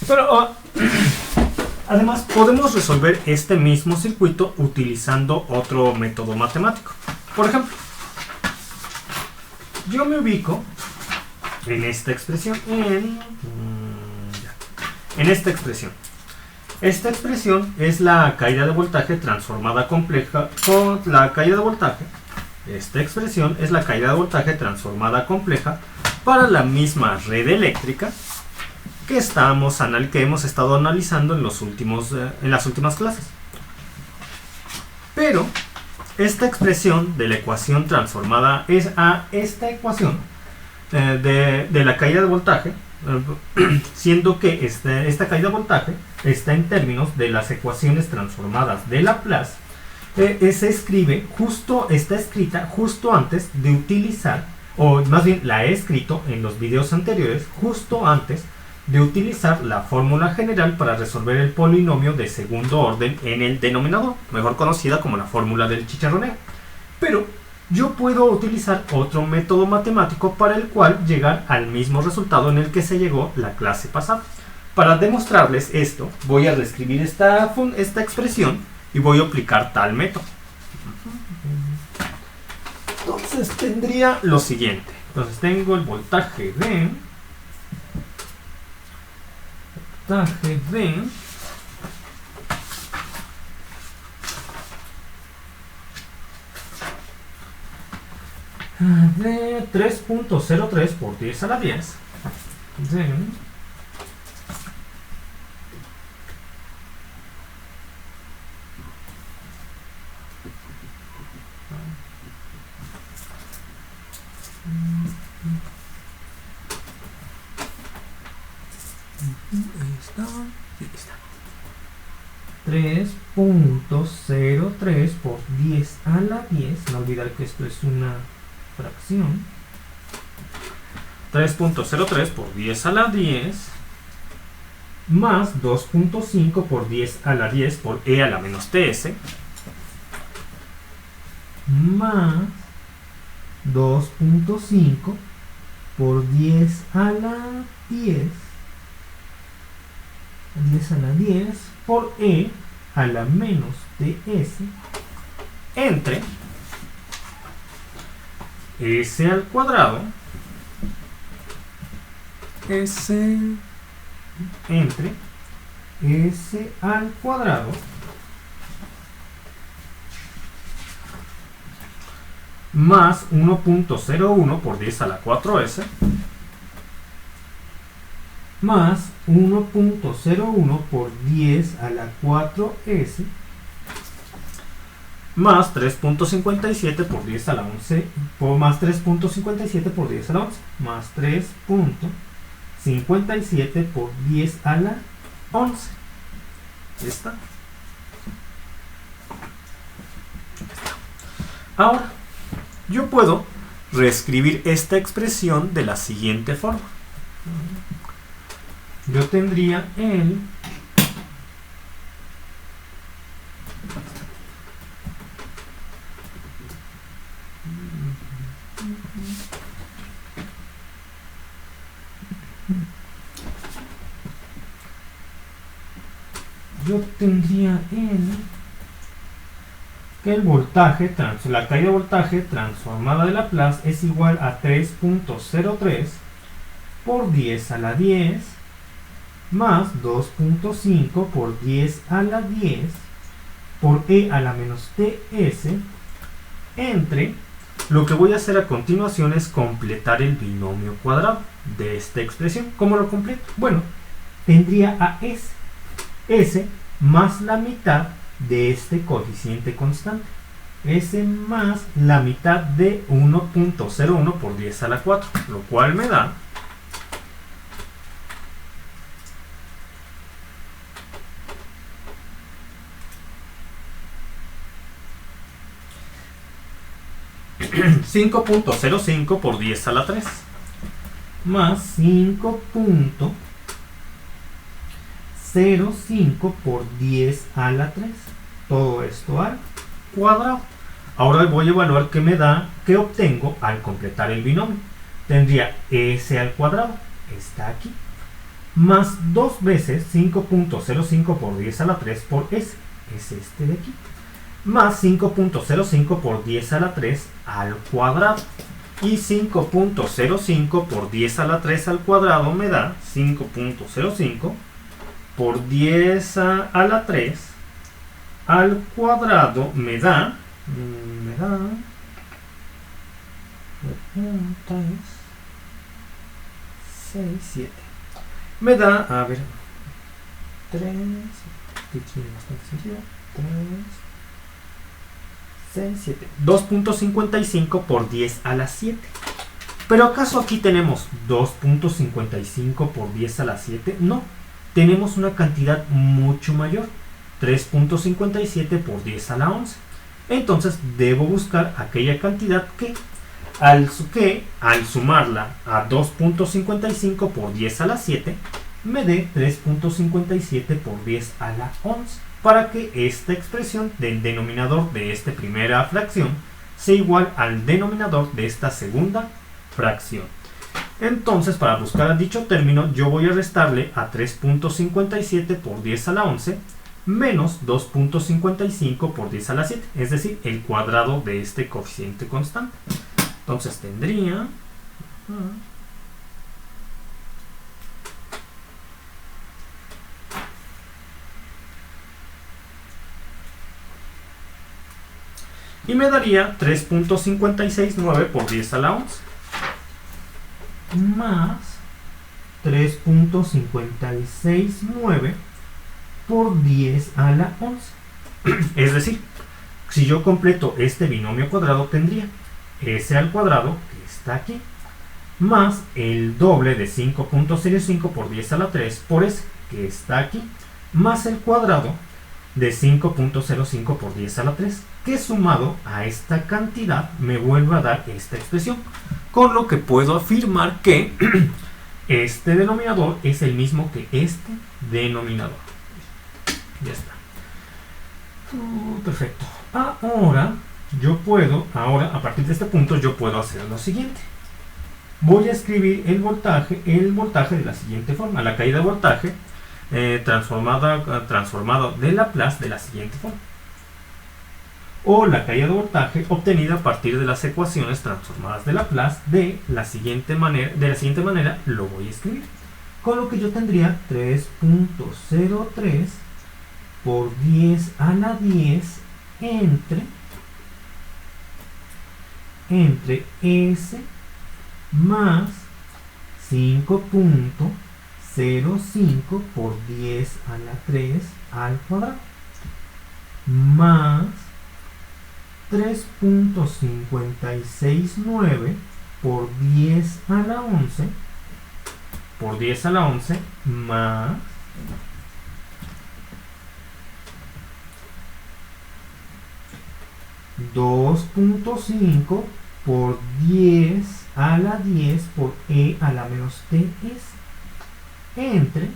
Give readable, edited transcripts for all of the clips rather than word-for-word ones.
Pero además podemos resolver este mismo circuito utilizando otro método matemático. Por ejemplo, yo me ubico en esta expresión, en esta expresión. Esta expresión es la caída de voltaje transformada compleja con la caída de voltaje. Esta expresión es la caída de voltaje transformada compleja para la misma red eléctrica que hemos estado analizando en las últimas clases. Pero esta expresión de la ecuación transformada es a esta ecuación de la caída de voltaje, siendo que esta caída de voltaje está en términos de las ecuaciones transformadas de Laplace. Está escrita justo antes de utilizar, o más bien la he escrito en los videos anteriores, justo antes de utilizar la fórmula general para resolver el polinomio de segundo orden en el denominador, mejor conocida como la fórmula del chicharronero. Pero yo puedo utilizar otro método matemático para el cual llegar al mismo resultado en el que se llegó la clase pasada. Para demostrarles esto, voy a reescribir esta expresión y voy a aplicar tal método. Entonces tendría lo siguiente. Entonces tengo el voltaje de de 3.03 por 10 a la 10 está 3.03 por 10 a la 10, no olvidar que esto es una fracción. 3.03 por 10 a la 10 más 2.5 por 10 a la 10 por e a la menos ts más 2.5 por 10 a la 10 a la 10 por e a la menos ts entre s al cuadrado entre s al cuadrado más 1.01 por 10 a la 4s más 1.01 por 10 a la 4s más 3.57 por 10 a la 11 más 3.57 por 10 a la 11 más 3.57 por 10 a la 11. ¿Está? Ahora yo puedo reescribir esta expresión de la siguiente forma. Yo tendría que el voltaje, la caída de voltaje transformada de Laplace es igual a 3.03 por 10 a la 10 más 2.5 por 10 a la 10 por e a la menos ts entre, lo que voy a hacer a continuación es completar el binomio cuadrado de esta expresión. ¿Cómo lo completo? Bueno, tendría a s más la mitad de este coeficiente constante, s más la mitad de 1.01 por 10 a la 4, lo cual me da 5.05 por 10 a la 3 más 5.05 por 10 a la 3, todo esto al cuadrado. Ahora voy a evaluar qué me da, qué obtengo al completar el binomio. Tendría s al cuadrado, está aquí, más 2 veces 5.05 por 10 a la 3 por S, es este de aquí, más 5.05 por 10 a la 3 al cuadrado. Y 5.05 por 10 a la 3 al cuadrado me da 5.05 por 10 a la 3 al cuadrado me da 6, 7. Me da, a ver, 3, aquí tiene bastante sentido, 3, 6, 7, 2.55 por 10 a la 7. ¿Pero acaso aquí tenemos 2.55 por 10 a la 7? No, tenemos una cantidad mucho mayor, 3.57 por 10 a la 11. Entonces debo buscar aquella cantidad que al sumarla a 2.55 por 10 a la 7 me dé 3.57 por 10 a la 11, para que esta expresión del denominador de esta primera fracción sea igual al denominador de esta segunda fracción. Entonces, para buscar dicho término, yo voy a restarle a 3.57 por 10 a la 11 menos 2.55 por 10 a la 7, es decir, el cuadrado de este coeficiente constante. Entonces tendría y me daría 3.569 por 10 a la 11 más 3.569 por 10 a la 11. Es decir, si yo completo este binomio cuadrado, tendría S al cuadrado, que está aquí, más el doble de 5.05 por 10 a la 3 por S, que está aquí, más el cuadrado de 5.05 por 10 a la 3, que sumado a esta cantidad me vuelve a dar esta expresión, con lo que puedo afirmar que este denominador es el mismo que este denominador. Ya está. Perfecto. Ahora, a partir de este punto, yo puedo hacer lo siguiente. Voy a escribir el voltaje de la siguiente forma. La caída de voltaje transformado de Laplace de la siguiente forma. O la caída de voltaje obtenida a partir de las ecuaciones transformadas de Laplace de la siguiente manera lo voy a escribir. Con lo que yo tendría 3.03 por 10 a la 10 entre S más 5.05 por 10 a la 3 al cuadrado más 3.569 por 10 a la 11 más 2.5 por 10 a la 10 por E a la menos TS entre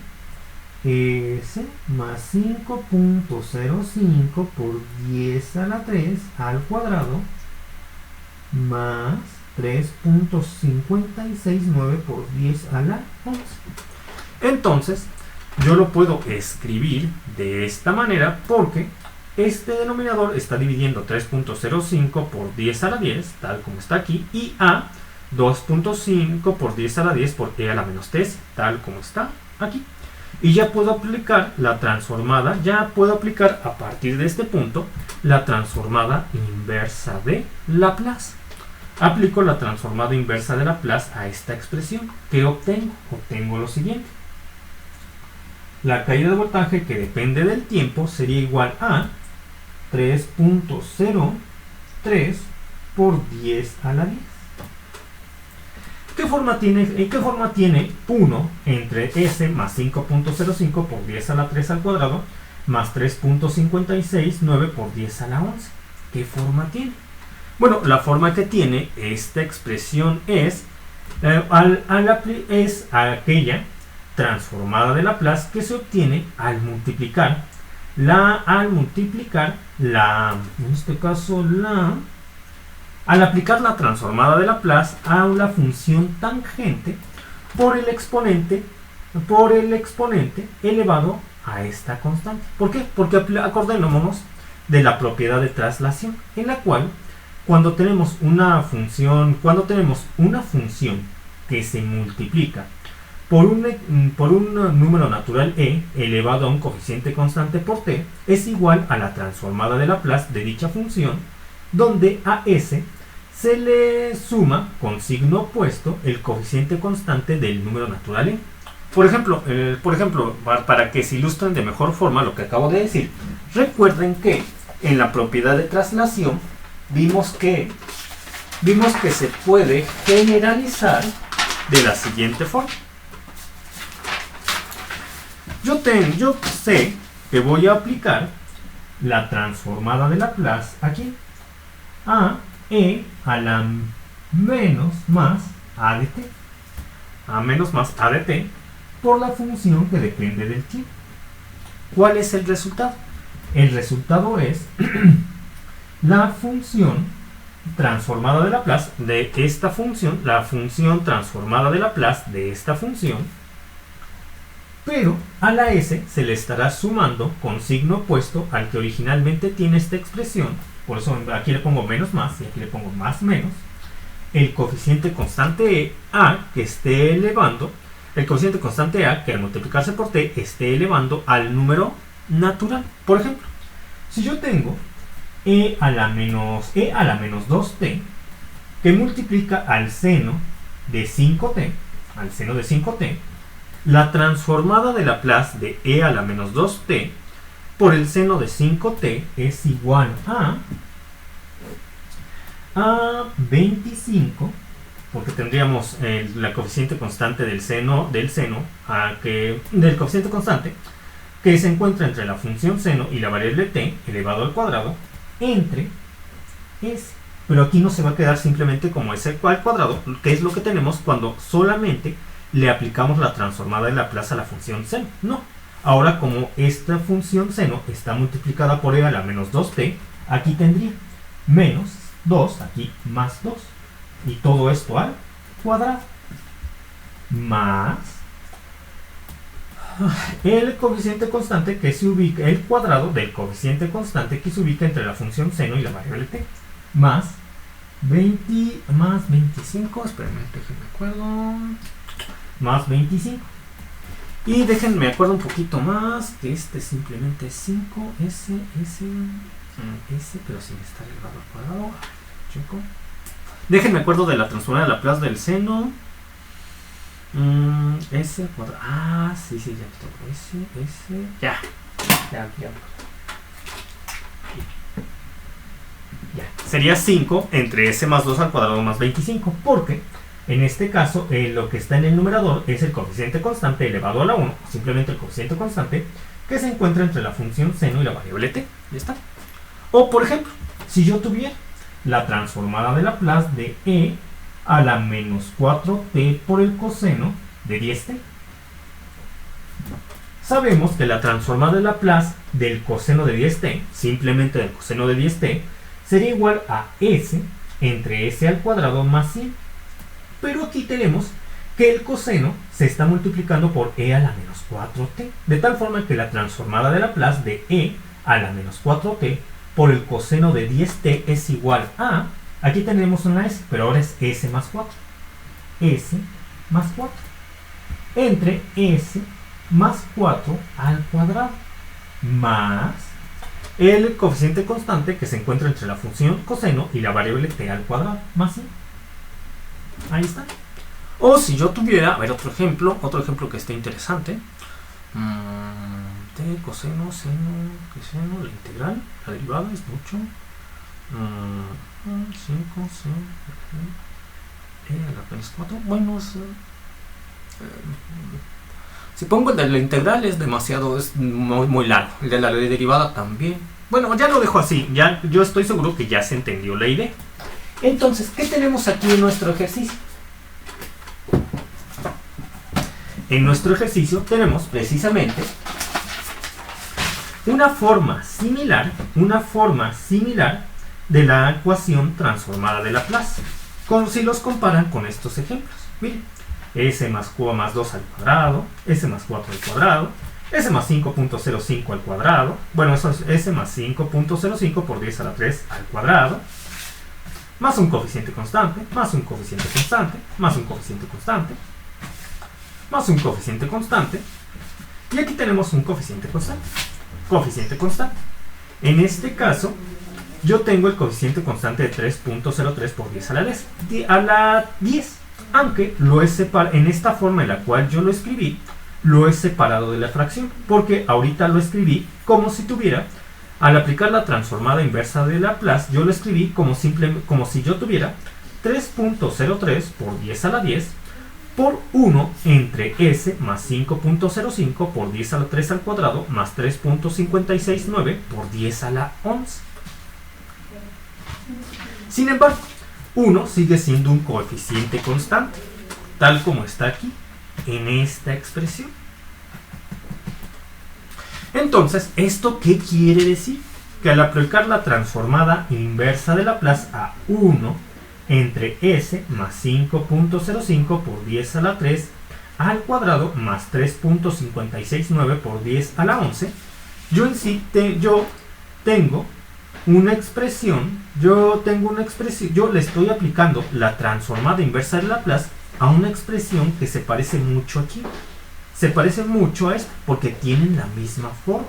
S más 5.05 por 10 a la 3 al cuadrado más 3.569 por 10 a la 11. Entonces, yo lo puedo escribir de esta manera porque este denominador está dividiendo 3.05 por 10 a la 10, tal como está aquí, y a 2.5 por 10 a la 10 por E a la menos TS, tal como está aquí. Y ya puedo aplicar la transformada, a partir de este punto, la transformada inversa de Laplace. Aplico la transformada inversa de Laplace a esta expresión. ¿Qué obtengo? Obtengo lo siguiente. La caída de voltaje que depende del tiempo sería igual a 3.03 por 10 a la 10. ¿En qué forma tiene 1 entre S más 5.05 por 10 a la 3 al cuadrado más 3.569 por 10 a la 11? ¿Qué forma tiene? Bueno, la forma que tiene esta expresión es aquella transformada de Laplace que se obtiene al multiplicar al aplicar la transformada de Laplace a la función tangente por el exponente por el exponente elevado a esta constante. ¿Por qué? Porque acordémonos de la propiedad de traslación, en la cual cuando tenemos una función que se multiplica por un número natural e elevado a un coeficiente constante por t, es igual a la transformada de Laplace de dicha función, donde a s se le suma con signo opuesto el coeficiente constante del número natural e. Por ejemplo, para que se ilustren de mejor forma lo que acabo de decir, recuerden que en la propiedad de traslación vimos que se puede generalizar de la siguiente forma. Yo sé que voy a aplicar la transformada de Laplace aquí a e a la menos más a de t, a menos más a de t, por la función que depende del tiempo. ¿Cuál es el resultado? El resultado es la función transformada de Laplace de esta función, la función transformada de Laplace de esta función, pero a la s se le estará sumando con signo opuesto al que originalmente tiene esta expresión. Por eso aquí le pongo menos más y aquí le pongo más menos. El coeficiente constante a que esté elevando, el coeficiente constante a que al multiplicarse por t esté elevando al número natural. Por ejemplo, si yo tengo e a la menos 2t que multiplica al seno de 5t, la transformada de Laplace de e a la menos 2t por el seno de 5t es igual a 25, porque tendríamos la coeficiente constante del coeficiente constante que se encuentra entre la función seno y la variable t elevado al cuadrado entre s. Pero aquí no se va a quedar simplemente como s al cuadrado, que es lo que tenemos cuando solamente le aplicamos la transformada de Laplace a la función seno. No. Ahora, como esta función seno está multiplicada por e a la menos 2t, aquí tendría menos 2, aquí más 2. Y todo esto al cuadrado. Más el coeficiente constante que se ubica, el cuadrado del coeficiente constante que se ubica entre la función seno y la variable t. Más 25, espérenme, déjenme acuerdo. Más 25. Y déjenme acuerdo un poquito más, que este simplemente es 5, s, pero si me está elevado al cuadrado. Checo. Déjenme acuerdo de la transformada de Laplace del seno. S al cuadrado. Sí, ya tengo. Ya. Sería 5 entre s más 2 al cuadrado más 25, porque en este caso lo que está en el numerador es el coeficiente constante elevado a la 1, simplemente el coeficiente constante que se encuentra entre la función seno y la variable t. Ya está. O por ejemplo, si yo tuviera la transformada de Laplace de e a la menos 4t por el coseno de 10t. Sabemos que la transformada de Laplace del coseno de 10t, simplemente del coseno de 10t, sería igual a s entre s al cuadrado más 100. Pero aquí tenemos que el coseno se está multiplicando por e a la menos 4t, de tal forma que la transformada de Laplace de e a la menos 4t por el coseno de 10t es igual a, aquí tenemos una s, pero ahora es s más 4, s más 4, entre s más 4 al cuadrado, más el coeficiente constante que se encuentra entre la función coseno y la variable t al cuadrado, más 100. Ahí está. O si yo tuviera, a ver, otro ejemplo que esté interesante. T, coseno, seno, la integral, la derivada es mucho. 5, 6, a la menos 4. Bueno, si pongo el de la integral es demasiado, es muy largo. El de la derivada también. Bueno, ya lo dejo así. Ya, yo estoy seguro que ya se entendió la idea. Entonces, ¿qué tenemos aquí en nuestro ejercicio? En nuestro ejercicio tenemos precisamente una forma similar de la ecuación transformada de Laplace, como si los comparan con estos ejemplos. Miren, S más 2 al cuadrado, S más 4 al cuadrado, S más 5.05 al cuadrado, bueno, eso es S más 5.05 por 10 a la 3 al cuadrado, más un coeficiente constante, más un coeficiente constante, más un coeficiente constante, más un coeficiente constante, y aquí tenemos un coeficiente constante. Coeficiente constante. En este caso, yo tengo el coeficiente constante de 3.03 por 10 a la 10, aunque lo he separado en esta forma en la cual yo lo escribí, lo he separado de la fracción, porque ahorita lo escribí como si tuviera, al aplicar la transformada inversa de Laplace, yo lo escribí como si yo tuviera 3.03 por 10 a la 10 por 1 entre S más 5.05 por 10 a la 3 al cuadrado más 3.569 por 10 a la 11. Sin embargo, 1 sigue siendo un coeficiente constante, tal como está aquí, en esta expresión. Entonces, ¿esto qué quiere decir? Que al aplicar la transformada inversa de Laplace a 1 entre S más 5.05 por 10 a la 3 al cuadrado más 3.569 por 10 a la 11, yo tengo una expresión, yo le estoy aplicando la transformada inversa de Laplace a una expresión que se parece mucho aquí. Se parece mucho a esto porque tienen la misma forma.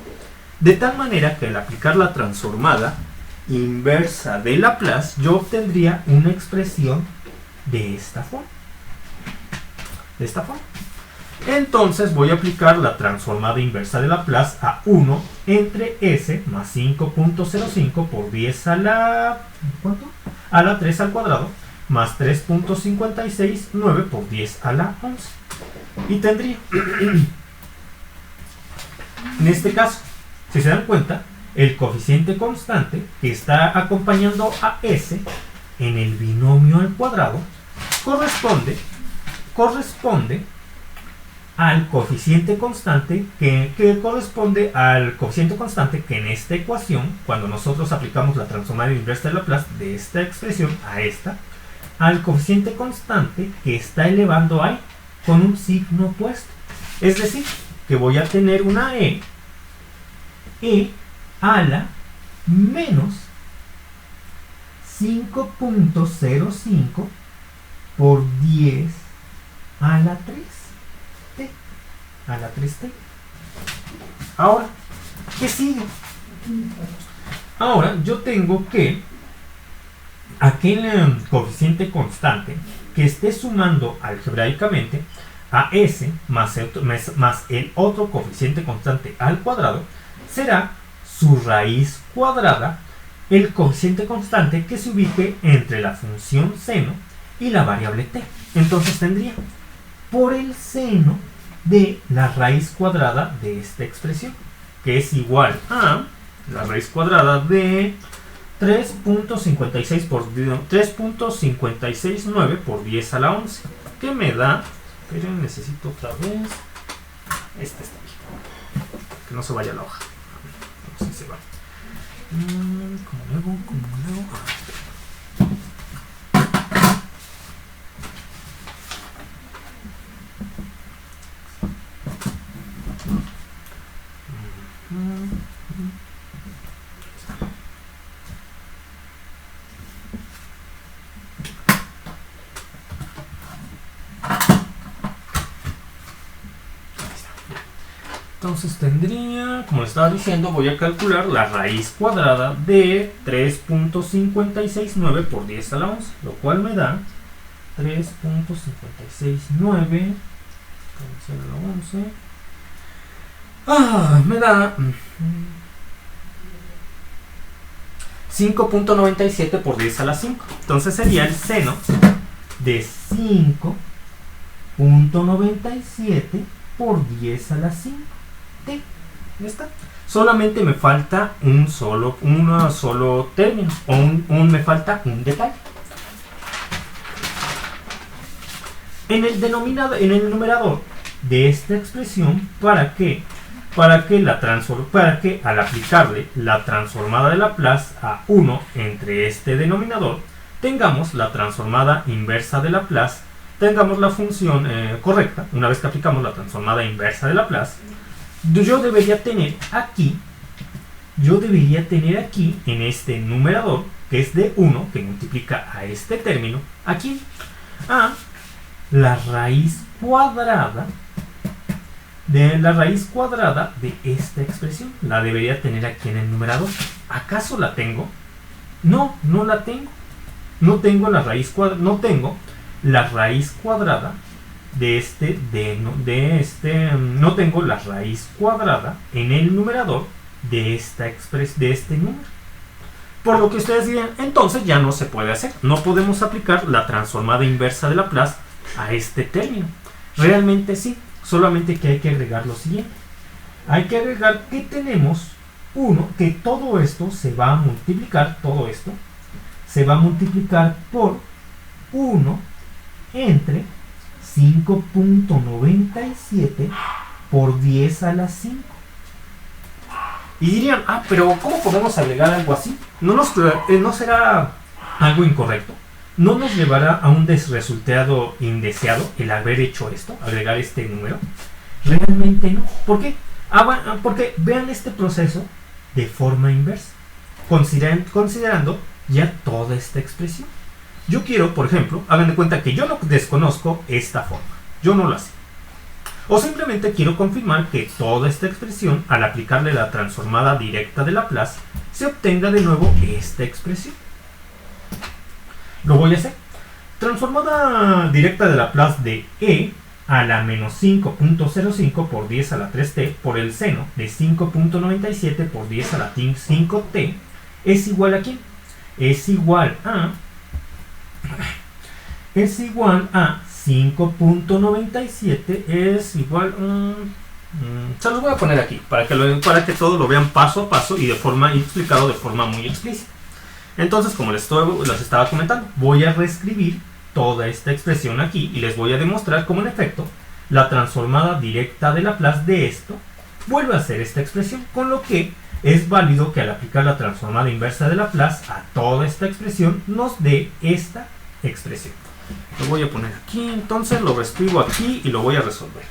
De tal manera que al aplicar la transformada inversa de Laplace, yo obtendría una expresión de esta forma. Entonces voy a aplicar la transformada inversa de Laplace a 1 entre S más 5.05 por 10 a la... ¿cuánto? A la 3 al cuadrado más 3.569 por 10 a la 11. Y tendría, en este caso, si se dan cuenta, el coeficiente constante que está acompañando a S en el binomio al cuadrado corresponde al coeficiente constante que corresponde al coeficiente constante que en esta ecuación, cuando nosotros aplicamos la transformada inversa de Laplace de esta expresión a esta, al coeficiente constante que está elevando ahí con un signo opuesto. Es decir, que voy a tener una E a la menos 5.05 por 10 a la 3t. A la 3t. Ahora, ¿qué sigue? Ahora yo tengo que aquel coeficiente constante que esté sumando algebraicamente a S más el otro coeficiente constante al cuadrado será su raíz cuadrada, el coeficiente constante que se ubique entre la función seno y la variable t. Entonces tendría por el seno de la raíz cuadrada de esta expresión, que es igual a la raíz cuadrada de 3.569 por 10 a la 11, que me da, pero necesito otra vez, esta está bien, que no se vaya la hoja, no sé si se va. ¿Cómo luego? Entonces tendría, como les estaba diciendo, voy a calcular la raíz cuadrada de 3.569 por 10 a la 11, lo cual me da 3.569 por 10 a la 11. Me da 5.97 por 10 a la 5. Entonces sería el seno de 5.97 por 10 a la 5. Ya está. Solamente me falta un solo término, o me falta un detalle. En el numerador de esta expresión, para que al aplicarle la transformada de Laplace a 1 entre este denominador, tengamos la transformada inversa de Laplace tengamos la función correcta, una vez que aplicamos la transformada inversa de Laplace, yo debería tener aquí, en este numerador, que es de 1, que multiplica a este término, aquí, a la raíz cuadrada de esta expresión. La debería tener aquí en el numerador. ¿Acaso la tengo? No, no la tengo. No tengo la raíz cuadrada no tengo la raíz cuadrada en el numerador de este número. Por lo que ustedes dirán, entonces ya no se puede hacer. No podemos aplicar la transformada inversa de Laplace a este término. Realmente sí, solamente que hay que agregar lo siguiente. Hay que agregar que tenemos que todo esto se va a multiplicar, por 1 entre 5.97 por 10 a la 5. Y dirían, pero ¿cómo podemos agregar algo así? ¿No será algo incorrecto? ¿No nos llevará a un resultado indeseado el haber hecho esto, agregar este número? Realmente no. ¿Por qué? Porque vean este proceso de forma inversa, considerando ya toda esta expresión. Yo quiero, por ejemplo, hagan de cuenta que yo no desconozco esta forma, yo no la sé. O simplemente quiero confirmar que toda esta expresión, al aplicarle la transformada directa de Laplace, se obtenga de nuevo esta expresión. Lo voy a hacer. Transformada directa de Laplace de e a la menos 5.05 por 10 a la 3t por el seno de 5.97 por 10 a la 5t es igual a ¿quién? Es igual a 5.97 es igual se los voy a poner aquí para que todos lo vean paso a paso y explicado de forma muy explícita. Entonces, como les estaba comentando, voy a reescribir toda esta expresión aquí y les voy a demostrar cómo en efecto la transformada directa de Laplace de esto vuelve a ser esta expresión, con lo que es válido que al aplicar la transformada inversa de Laplace a toda esta expresión nos dé esta expresión. Lo voy a poner aquí, entonces lo reescribo aquí y lo voy a resolver.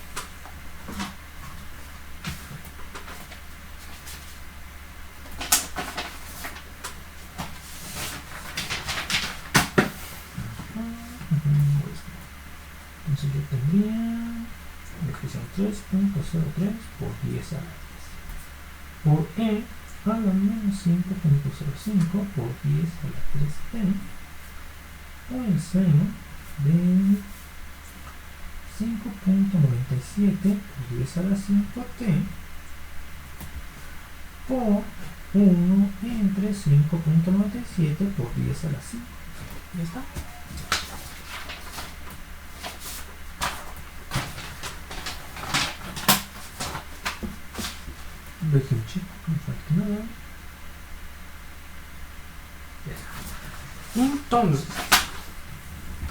Entonces yo tendría la expresión 3.03 por 10 a la 10 por e a la menos 5.05 por 10 a la 3t por el seno de 5.97 por 10 a la 5t por 1 entre 5.97 por 10 a la 5. Ya está. Dejen checo, no falta nada.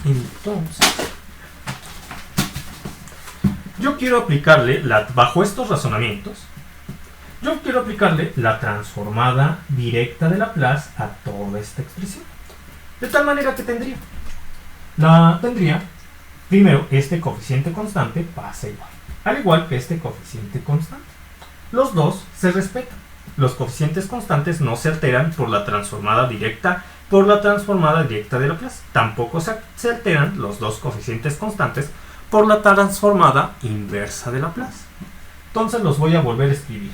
Entonces, yo quiero aplicarle, bajo estos razonamientos, yo quiero aplicarle la transformada directa de Laplace a toda esta expresión. De tal manera que tendría primero, este coeficiente constante pasa igual, al igual que este coeficiente constante. Los dos se respetan. Los coeficientes constantes no se alteran por la transformada directa de Laplace. Tampoco se alteran los dos coeficientes constantes por la transformada inversa de Laplace. Entonces los voy a volver a escribir.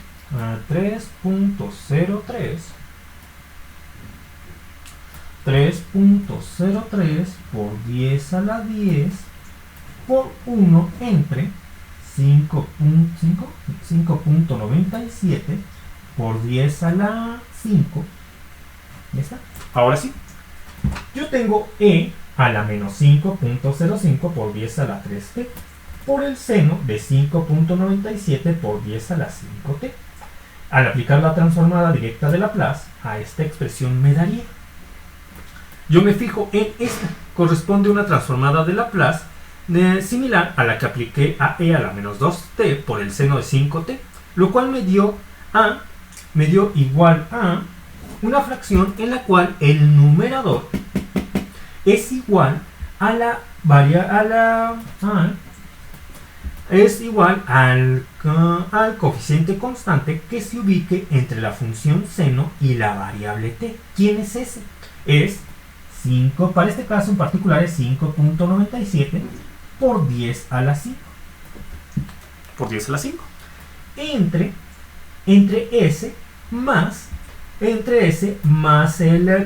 3.03 por 10 a la 10 por 1 entre 5.97 por 10 a la 5. ¿Ya está? Ahora sí. Yo tengo e a la menos 5.05 por 10 a la 3t por el seno de 5.97 por 10 a la 5t. Al aplicar la transformada directa de Laplace a esta expresión me daría. Yo me fijo en esta. Corresponde a una transformada de Laplace similar a la que apliqué a e a la menos 2t por el seno de 5t, lo cual me dio igual a una fracción en la cual el numerador es igual es igual al coeficiente constante que se ubique entre la función seno y la variable t. ¿Quién es ese? Es 5, para este caso en particular es 5.97 por 10 a la 5. Por 10 a la 5. Entre S más el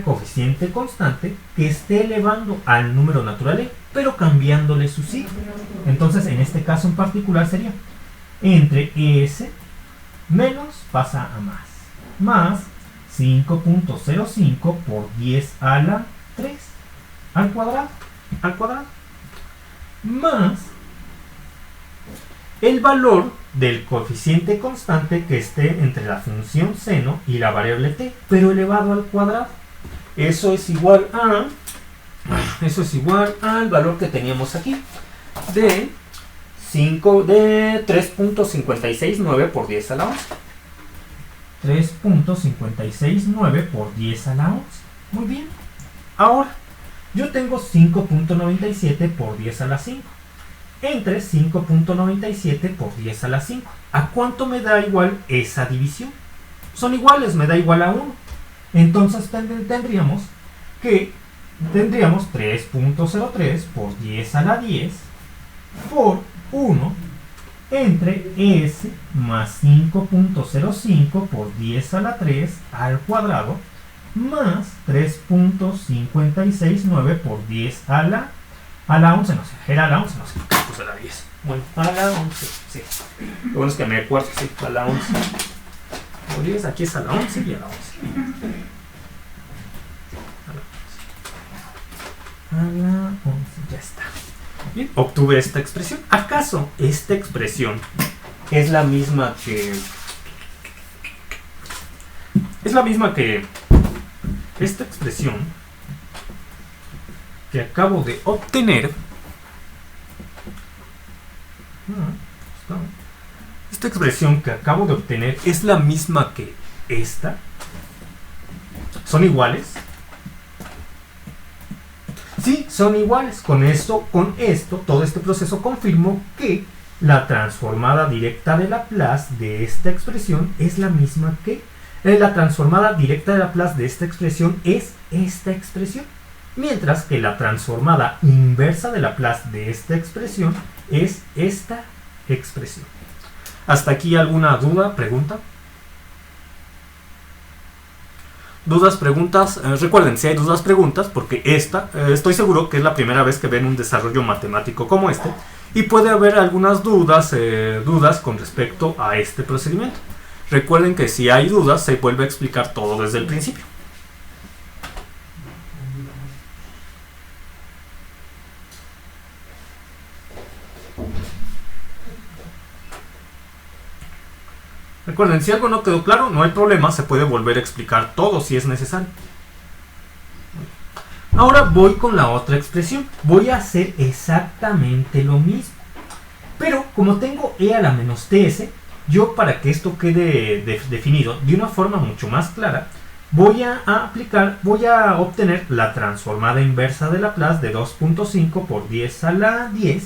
coeficiente constante que esté elevando al número natural e, pero cambiándole su signo. Entonces, en este caso en particular sería entre S menos pasa a más 5.05 por 10 a la 3 al cuadrado, más el valor del coeficiente constante que esté entre la función seno y la variable t, pero elevado al cuadrado. Eso es igual al valor que teníamos aquí de 3.569 por 10 a la 11. 3.569 por 10 a la 11. Muy bien. Ahora, yo tengo 5.97 por 10 a la 5. Entre 5.97 por 10 a la 5. ¿A cuánto me da igual esa división? Son iguales, me da igual a 1. Entonces tendríamos 3.03 por 10 a la 10 por 1 entre S más 5.05 por 10 a la 3 al cuadrado más 3.569 por 10 a la 11, no sé, era la 11, no sé, puse la 10. Bueno, a la 11, sí. Lo bueno es que me acuerdo, sí, a la 11. O 10, aquí es a la 11 y a la 11. A la 11, ya está. Bien, obtuve esta expresión. ¿Acaso esta expresión es la misma que esta expresión que acabo de obtener? Esta expresión que acabo de obtener es la misma que esta. ¿Son iguales? Sí, son iguales. Con esto, todo este proceso confirmo que la transformada directa de Laplace de esta expresión es la misma que la transformada directa de Laplace de esta expresión es esta expresión. Mientras que la transformada inversa de Laplace de esta expresión es esta expresión. ¿Hasta aquí alguna duda, pregunta? Dudas, preguntas. Recuerden, si hay dudas, preguntas, porque estoy seguro que es la primera vez que ven un desarrollo matemático como este, y puede haber algunas dudas con respecto a este procedimiento. Recuerden que si hay dudas, se vuelve a explicar todo desde el principio. Recuerden, si algo no quedó claro, no hay problema, se puede volver a explicar todo si es necesario. Ahora voy con la otra expresión. Voy a hacer exactamente lo mismo. Pero como tengo e a la menos ts, yo para que esto quede definido de una forma mucho más clara, voy a obtener la transformada inversa de Laplace de 2.5 por 10 a la 10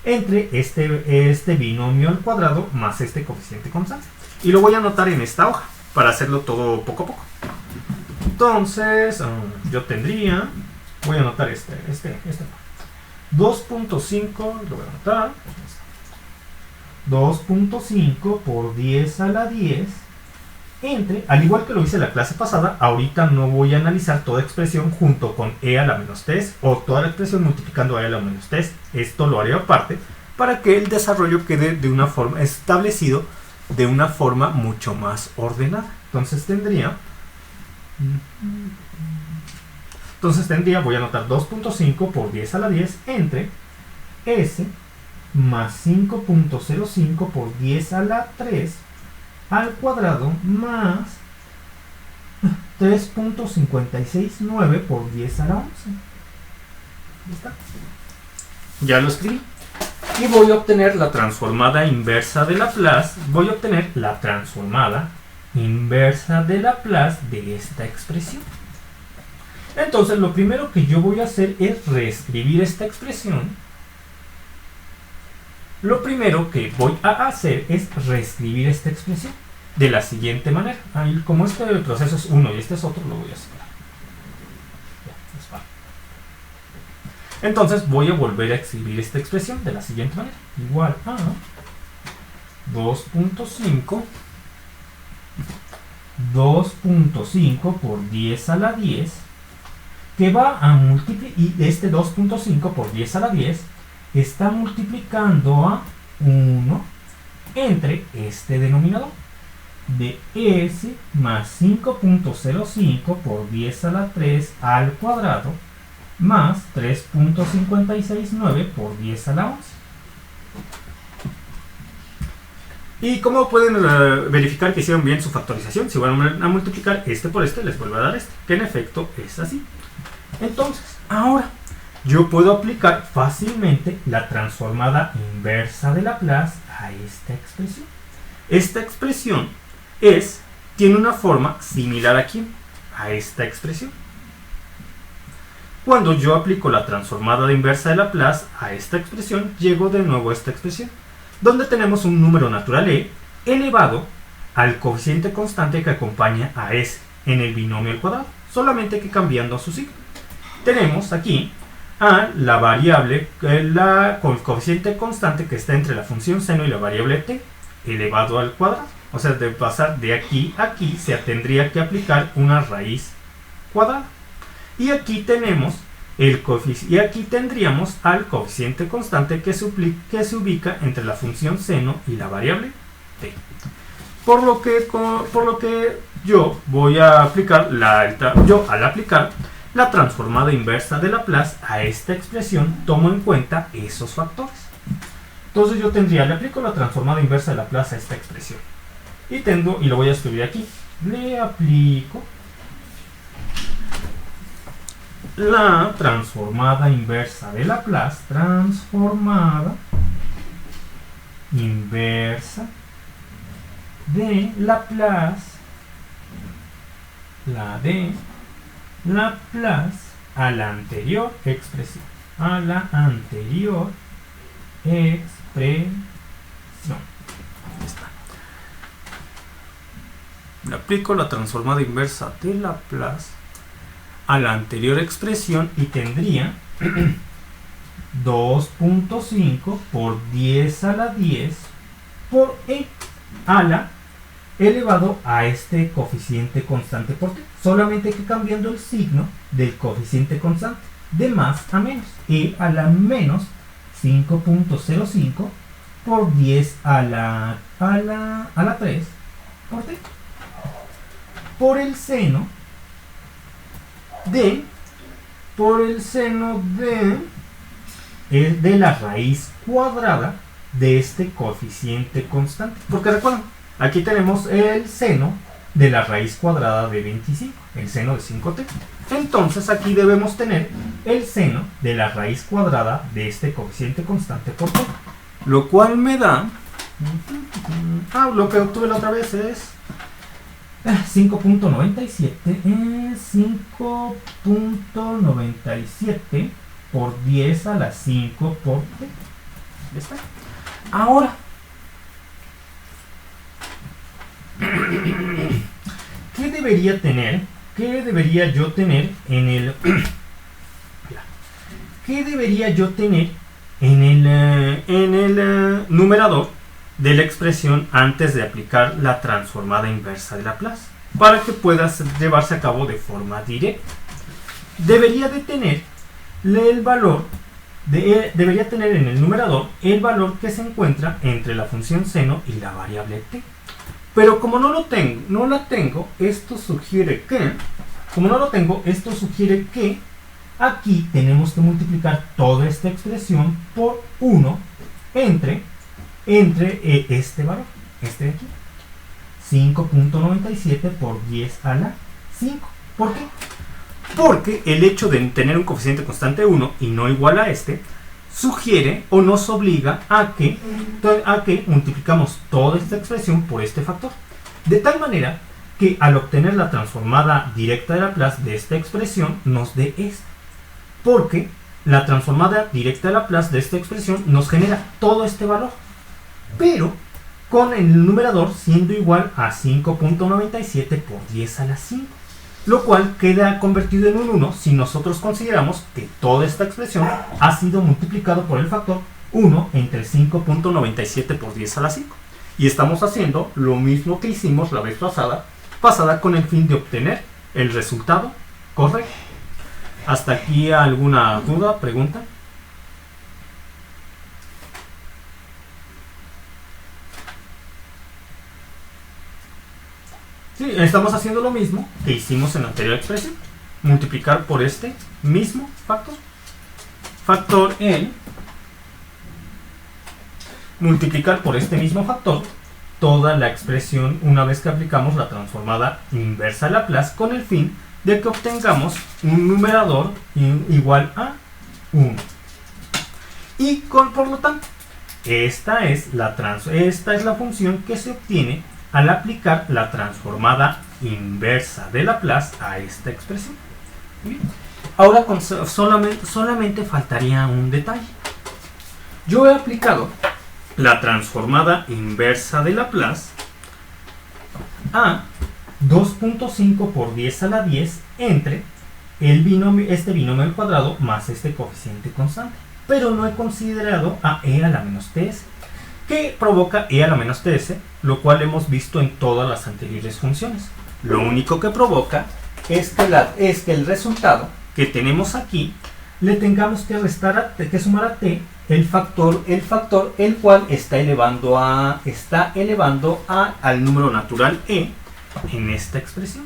entre este binomio al cuadrado más este coeficiente constante. Y lo voy a anotar en esta hoja para hacerlo todo poco a poco. Entonces, yo tendría, voy a anotar 2.5, lo voy a anotar. 2.5 por 10 a la 10 entre, al igual que lo hice en la clase pasada, ahorita no voy a analizar toda expresión junto con e a la menos 3 o toda la expresión multiplicando a la menos 3. Esto lo haré aparte para que el desarrollo quede de una forma establecido, de una forma mucho más ordenada. Entonces tendría, voy a anotar 2.5 por 10 a la 10 entre S más 5.05 por 10 a la 3 al cuadrado más 3.569 por 10 a la 11. ¿Ya está? Ya lo escribí. Y voy a obtener la transformada inversa de Laplace. Voy a obtener la transformada inversa de Laplace de esta expresión. Entonces lo primero que yo voy a hacer es reescribir esta expresión. Lo primero que voy a hacer es reescribir esta expresión de la siguiente manera. Ahí, como este proceso es uno y este es otro, lo voy a separar. Entonces voy a volver a escribir esta expresión de la siguiente manera. Igual a 2.5 por 10 a la 10, que va a multiplicar, y este 2.5 por 10 a la 10 está multiplicando a 1 entre este denominador de s más 5.05 por 10 a la 3 al cuadrado más 3.569 por 10 a la 11. ¿Y cómo pueden verificar que hicieron bien su factorización? Si van a multiplicar este por este, les vuelve a dar este, que en efecto es así. Entonces, ahora yo puedo aplicar fácilmente la transformada inversa de Laplace a esta expresión. Esta expresión tiene una forma similar aquí, a esta expresión. Cuando yo aplico la transformada de inversa de Laplace a esta expresión, llego de nuevo a esta expresión, donde tenemos un número natural e elevado al coeficiente constante que acompaña a s en el binomio al cuadrado, solamente que cambiando su signo. Tenemos aquí a la variable, con el coeficiente constante que está entre la función seno y la variable t, elevado al cuadrado. O sea, de pasar de aquí a aquí se tendría que aplicar una raíz cuadrada. Y aquí tenemos y aquí tendríamos al coeficiente constante que se ubica entre la función seno y la variable t. Por lo que yo voy a aplicar al aplicar la transformada inversa de Laplace a esta expresión, tomo en cuenta esos factores. Entonces yo le aplico la transformada inversa de Laplace a esta expresión. Y lo voy a escribir aquí. Le aplico la transformada inversa de Laplace, transformada inversa de Laplace, a la anterior expresión, Le aplico la transformada inversa de Laplace a la anterior expresión y tendría 2.5 por 10 a la 10 por e a la elevado a este coeficiente constante por t, solamente que cambiando el signo del coeficiente constante de más a menos, e a la menos 5.05 por 10 a la 3 por t, por el seno de la raíz cuadrada de este coeficiente constante. Porque recuerden, aquí tenemos el seno de la raíz cuadrada de 25, el seno de 5t. Entonces aquí debemos tener el seno de la raíz cuadrada de este coeficiente constante por t. Lo cual me da... lo que obtuve la otra vez es 5.97 por 10 a la 5 por t. ¿Ya está? Ahora, ¿qué debería yo tener en el numerador de la expresión antes de aplicar la transformada inversa de Laplace, para que pueda llevarse a cabo de forma directa? Debería tener en el numerador el valor que se encuentra entre la función seno y la variable t. Pero como no la tengo, esto sugiere que aquí tenemos que multiplicar toda esta expresión por 1 entre este valor, este de aquí, 5.97 por 10 a la 5. ¿Por qué? Porque el hecho de tener un coeficiente constante 1 y no igual a este, sugiere o nos obliga a que multiplicamos toda esta expresión por este factor. De tal manera que al obtener la transformada directa de Laplace de esta expresión nos dé esta. Porque la transformada directa de Laplace de esta expresión nos genera todo este valor. Pero con el numerador siendo igual a 5.97 por 10 a la 5. Lo cual queda convertido en un 1 si nosotros consideramos que toda esta expresión ha sido multiplicado por el factor 1 entre 5.97 por 10 a la 5. Y estamos haciendo lo mismo que hicimos la vez pasada con el fin de obtener el resultado correcto. ¿Hasta aquí alguna duda, pregunta? Sí, estamos haciendo lo mismo que hicimos en la anterior expresión. Multiplicar por este mismo factor. Factor N. Multiplicar por este mismo factor toda la expresión una vez que aplicamos la transformada inversa de Laplace con el fin de que obtengamos un numerador igual a 1. Y por lo tanto, esta es la función que se obtiene al aplicar la transformada inversa de Laplace a esta expresión. Bien. Ahora solamente faltaría un detalle. Yo he aplicado la transformada inversa de Laplace a 2.5 por 10 a la 10 entre este binomio al cuadrado más este coeficiente constante. Pero no he considerado a e a la menos ts, que provoca e a la menos ts, lo cual hemos visto en todas las anteriores funciones. Lo único que provoca es que el resultado que tenemos aquí le tengamos que sumar a t el factor el cual está elevando al número natural e en esta expresión.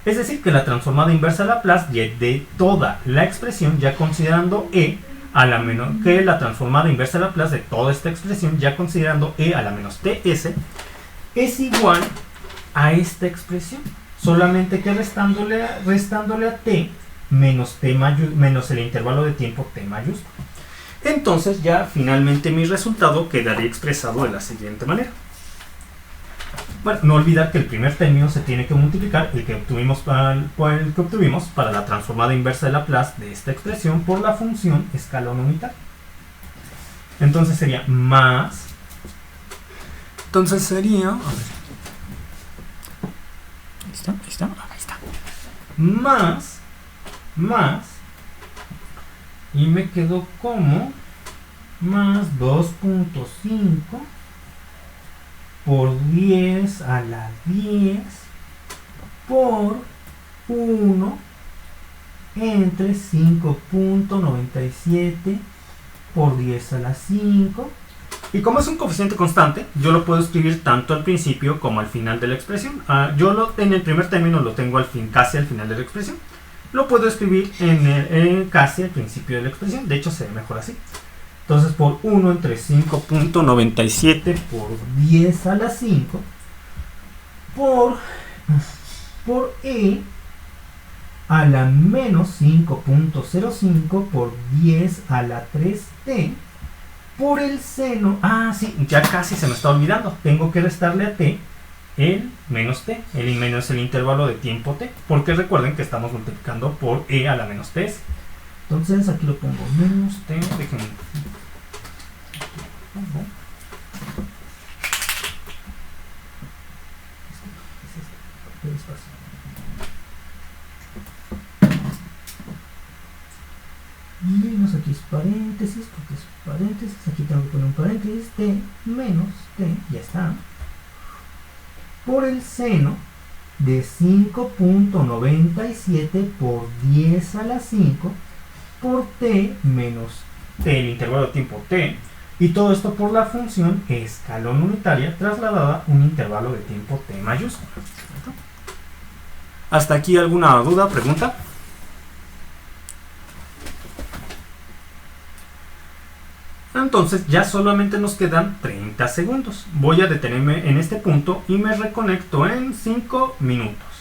Es decir, que la transformada inversa de Laplace de toda la expresión, ya considerando e a la menos que la transformada inversa de Laplace de toda esta expresión, ya considerando e a la menos ts, es igual a esta expresión, solamente que restándole a t menos el intervalo de tiempo t mayúsculo. Entonces ya finalmente mi resultado quedaría expresado de la siguiente manera. Bueno, no olvidar que el primer término se tiene que multiplicar el que obtuvimos para la transformada inversa de Laplace de esta expresión por la función escalón unitario. Entonces sería más. Entonces sería. A ver. Ahí está. Más. Y me quedó como más 2.5 por 10 a la 10 por 1 entre 5.97 por 10 a la 5. Y como es un coeficiente constante, yo lo puedo escribir tanto al principio como al final de la expresión. En el primer término lo tengo casi al final de la expresión. Lo puedo escribir casi al principio de la expresión. De hecho, se ve mejor así. Entonces, por 1 entre 5.97 por 10 a la 5 por e a la menos 5.05 por 10 a la 3t por el seno. Sí, ya casi se me está olvidando. Tengo que restarle a t el menos t, el menos el intervalo de tiempo t, porque recuerden que estamos multiplicando por e a la menos t. Entonces aquí lo pongo menos t, déjenme. Menos aquí es paréntesis, porque es paréntesis, aquí tengo que poner un paréntesis, t menos t, ya está, por el seno de 5.97 por 10 a la 5 por t menos t, el intervalo de tiempo t, y todo esto por la función escalón unitaria trasladada a un intervalo de tiempo t mayúsculo. ¿Hasta aquí alguna duda, pregunta? Entonces ya solamente nos quedan 30 segundos. Voy a detenerme en este punto y me reconecto en 5 minutos.